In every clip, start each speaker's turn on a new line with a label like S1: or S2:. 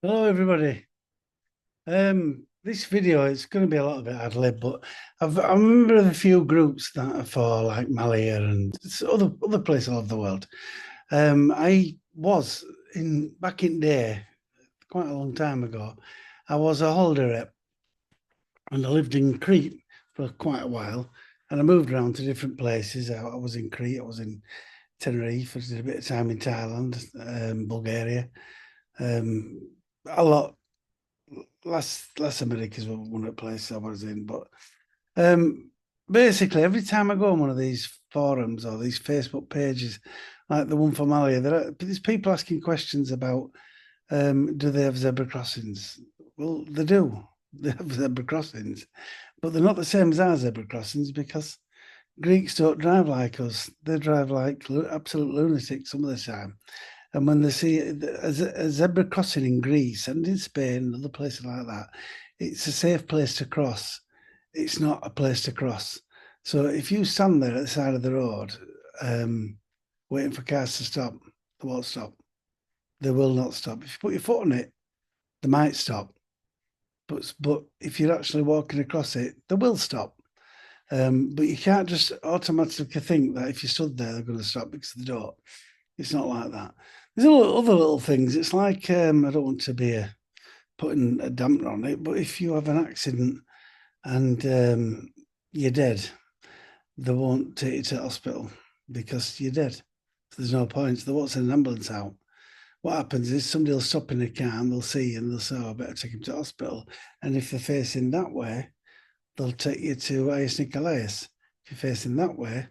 S1: Hello, everybody. This video is going to be a little bit ad lib, but I remember a few groups that are for like Malia and other places all over the world. I was in back in day, quite a long time ago. I was a holiday rep, and I lived in Crete for quite a while, and I moved around to different places. I was in Crete, I was in Tenerife, I did a bit of time in Thailand, Bulgaria, um, a lot. Last America's one of the places I was in, but um, basically every time I go on one of these forums or these Facebook pages, like the one for Malia, there's people asking questions about do they have zebra crossings? Well, they do. They have zebra crossings, but they're not the same as our zebra crossings because Greeks don't drive like us. They drive like absolute lunatics some of the time. And when they see a zebra crossing in Greece and in Spain and other places like that, it's a safe place to cross. It's not a place to cross. So if you stand there at the side of the road, um, waiting for cars to stop, they won't stop. They will not stop. If you put your foot on it, they might stop. But if you're actually walking across it, they will stop. But you can't just automatically think that if you stood there, they're going to stop because they don't. It's not like that. There's other little things. It's like I don't want to be putting a damper on it, but if you have an accident and you're dead, they won't take you to the hospital because you're dead. So there's no point. They won't send an ambulance out. What happens is somebody will stop in a car and they'll see you and they'll say, "Oh, I better take him to hospital." And if they're facing that way, they'll take you to Ias Nikolaos. If you're facing that way,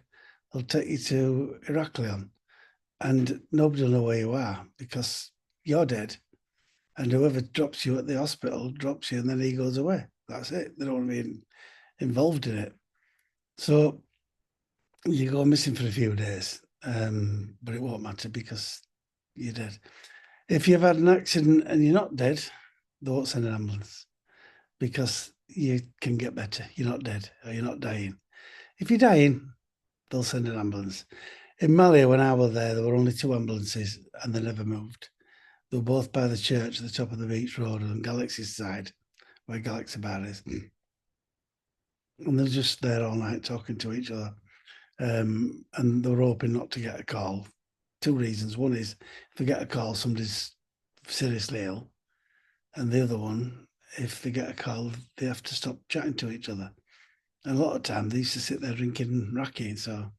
S1: they'll take you to Heraklion. And nobody will know where you are because you're dead. And whoever drops you at the hospital drops you, and then he goes away. That's it. They don't want to be involved in it. So you go missing for a few days, but it won't matter because you're dead. If you've had an accident and you're not dead, they won't send an ambulance because you can get better. You're not dead or you're not dying. If you're dying, they'll send an ambulance. In Malia, when I was there were only two ambulances and they never moved. They were both by the church at the top of the beach road on Galaxy's side, where Galaxy Bar is. And they're just there all night talking to each other. And they were hoping not to get a call. Two reasons. One is if they get a call, somebody's seriously ill. And the other one, if they get a call, they have to stop chatting to each other. And a lot of time they used to sit there drinking raki. So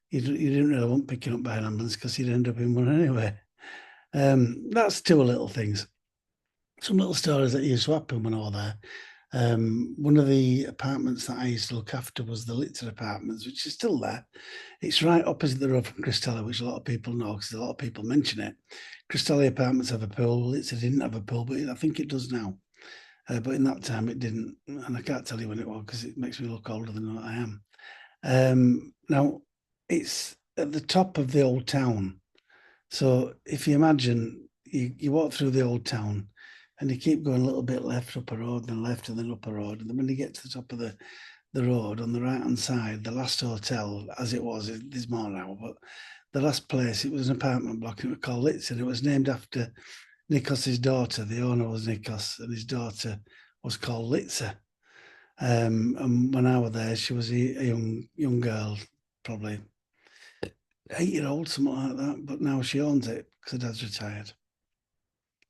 S1: you didn't really want picking up by an ambulance because you'd end up in one anyway. That's two little things. Some little stories that used to happen when I was there. One of the apartments that I used to look after was the Litzer Apartments, which is still there. It's right opposite the road from Cristela, which a lot of people know because a lot of people mention it. Cristela Apartments have a pool. Litzer didn't have a pool, but I think it does now. But in that time, it didn't. And I can't tell you when it was because it makes me look older than what I am. Now, it's at the top of the old town. So if you imagine you walk through the old town and you keep going a little bit left up a road, then left and then up a road. And then when you get to the top of the road on the right hand side, the last hotel, as it was, there's more now, but the last place, it was an apartment block, it was called Litz, and it was named after Nikos's daughter. The owner was Nikos, and his daughter was called Litza. And when I was there, she was a young girl, probably 8 year old, something like that. But now she owns it because her dad's retired.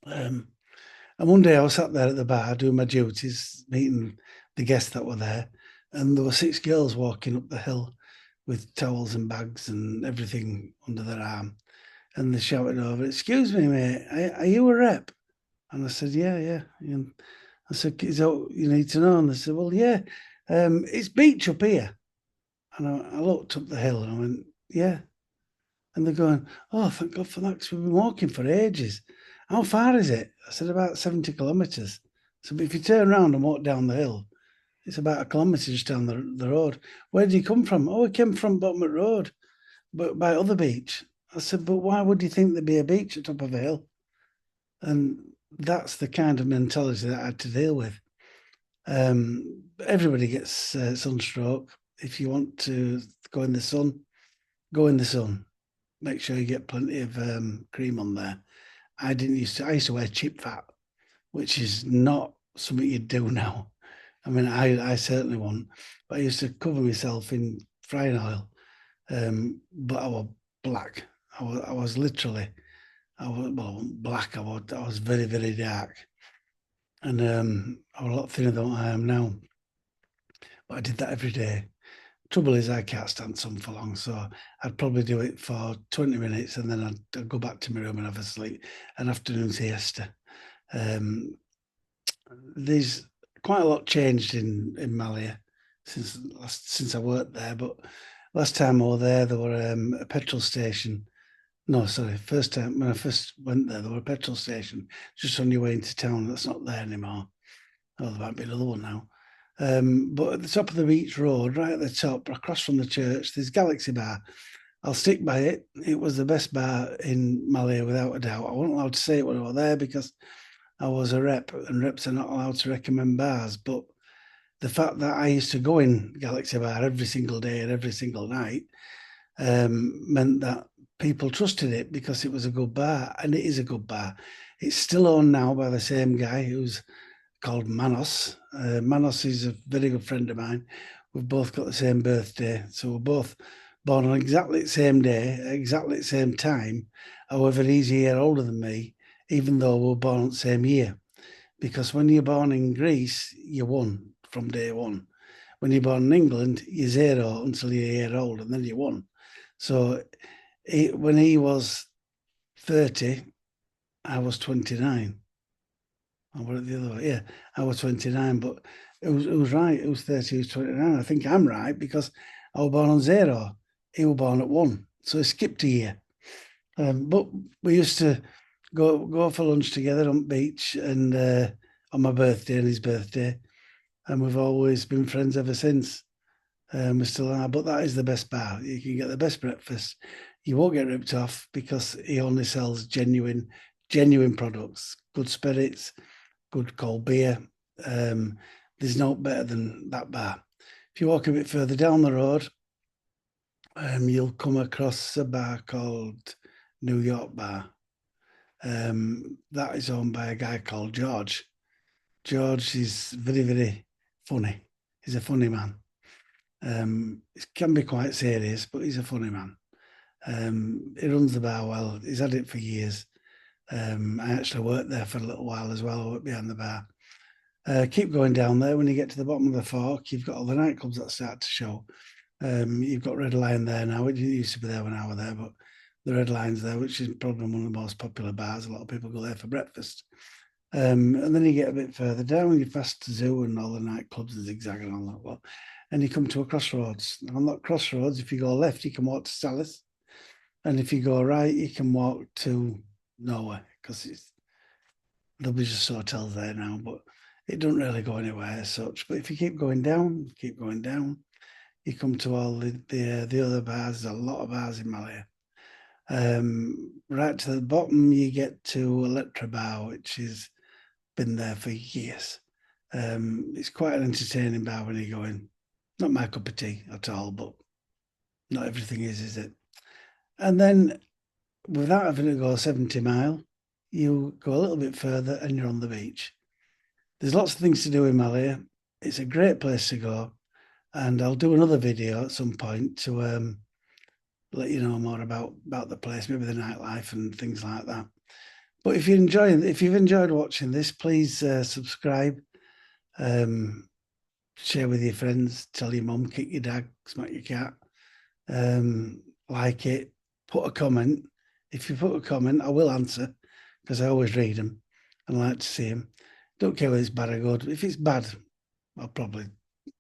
S1: Um, and one day I was sat there at the bar doing my duties, meeting the guests that were there, and there were six girls walking up the hill with towels and bags and everything under their arm. And they shouted over, "Excuse me, mate, are you a rep?" And I said, "Yeah, yeah." And I said, "Is that what you need to know?" And they said, "Well, yeah, it's beach up here." And I looked up the hill and I went, "Yeah." And they're going, "Oh, thank God for that, because we've been walking for ages." "How far is it?" I said, "About 70 kilometres. So if you turn around and walk down the hill, it's about a kilometre just down the road." "Where did you come from?" "Oh, we came from Bottom Road, but by other beach." I said, "But why would you think there'd be a beach at the top of a hill?" And that's the kind of mentality that I had to deal with. Everybody gets sunstroke. If you want to go in the sun, go in the sun. Make sure you get plenty of cream on there. I used to wear cheap fat which is not something you'd do now. I mean, I certainly won't. But I used to cover myself in frying oil, but I was black. I was literally, I was well, I wasn't black. I was very, very dark, and I was a lot thinner than I am now. But I did that every day. Trouble is, I can't stand sun for long, so I'd probably do it for 20 minutes, and then I'd go back to my room and have a sleep, an afternoon siesta. Um, there's quite a lot changed in Malia since I worked there. But last time I was there were a petrol station. No, sorry, first time when I first went there were a petrol station just on your way into town. That's not there anymore. Oh, there might be another one now. But at the top of the beach road, right at the top, across from the church, there's Galaxy Bar. I'll stick by it. It was the best bar in Malia without a doubt. I wasn't allowed to say it when I was there because I was a rep, and reps are not allowed to recommend bars. But the fact that I used to go in Galaxy Bar every single day and every single night meant that people trusted it because it was a good bar, and it is a good bar. It's still owned now by the same guy who's called Manos. Manos is a very good friend of mine. We've both got the same birthday, so we're both born on exactly the same day, exactly the same time. However, he's a year older than me, even though we were born on the same year. Because when you're born in Greece, you're one from day one. When you're born in England, you're zero until you're a year old, and then you're one. So when he was 30, I was 29. I was the other way. Yeah, I was 29, but it was right. It was 30, it was 29. I think I'm right because I was born on zero. He was born at one. So he skipped a year. But we used to go for lunch together on the beach and on my birthday and his birthday. And we've always been friends ever since. We still are, but that is the best bar. You can get the best breakfast. You won't get ripped off because he only sells genuine products, good spirits, good cold beer. There's no better than that bar. If you walk a bit further down the road, you'll come across a bar called New York Bar. That is owned by a guy called George. George is very, very funny. He's a funny man. It can be quite serious, but he's a funny man. He runs the bar well. He's had it for years. I actually worked there for a little while as well. I worked behind the bar. Keep going down there. When you get to the bottom of the fork, you've got all the nightclubs that start to show. You've got Red Lion there now. It didn't used to be there when I was there, but the Red Lion's there, which is probably one of the most popular bars. A lot of people go there for breakfast. And then you get a bit further down, you're past the zoo and all the nightclubs and Zigzag and all that lot. And you come to a crossroads. And on that crossroads, if you go left, you can walk to Salis. And if you go right, you can walk to nowhere because there'll be just hotels there now, but it doesn't really go anywhere as such. But if you keep going down, you come to all the other bars. There's a lot of bars in Malia. Right to the bottom, you get to Electra Bar, which has been there for years. It's quite an entertaining bar when you go in. Not my cup of tea at all, but not everything is it? And then, without having to go 70 mile, you go a little bit further and you're on the beach. There's lots of things to do in Malia. It's a great place to go. And I'll do another video at some point to let you know more about the place, maybe the nightlife and things like that. But if you've enjoyed watching this, please subscribe, share with your friends, tell your mum, kick your dad, smack your cat, like it, put a comment. If you put a comment, I will answer because I always read them and like to see them. Don't care whether it's bad or good. If it's bad, I'll probably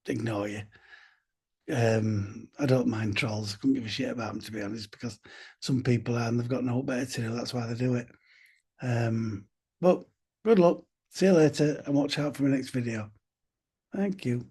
S1: ignore you. I don't mind trolls. I couldn't give a shit about them, to be honest, because some people are and they've got no better to do. That's why they do it. But good luck. See you later and watch out for my next video. Thank you.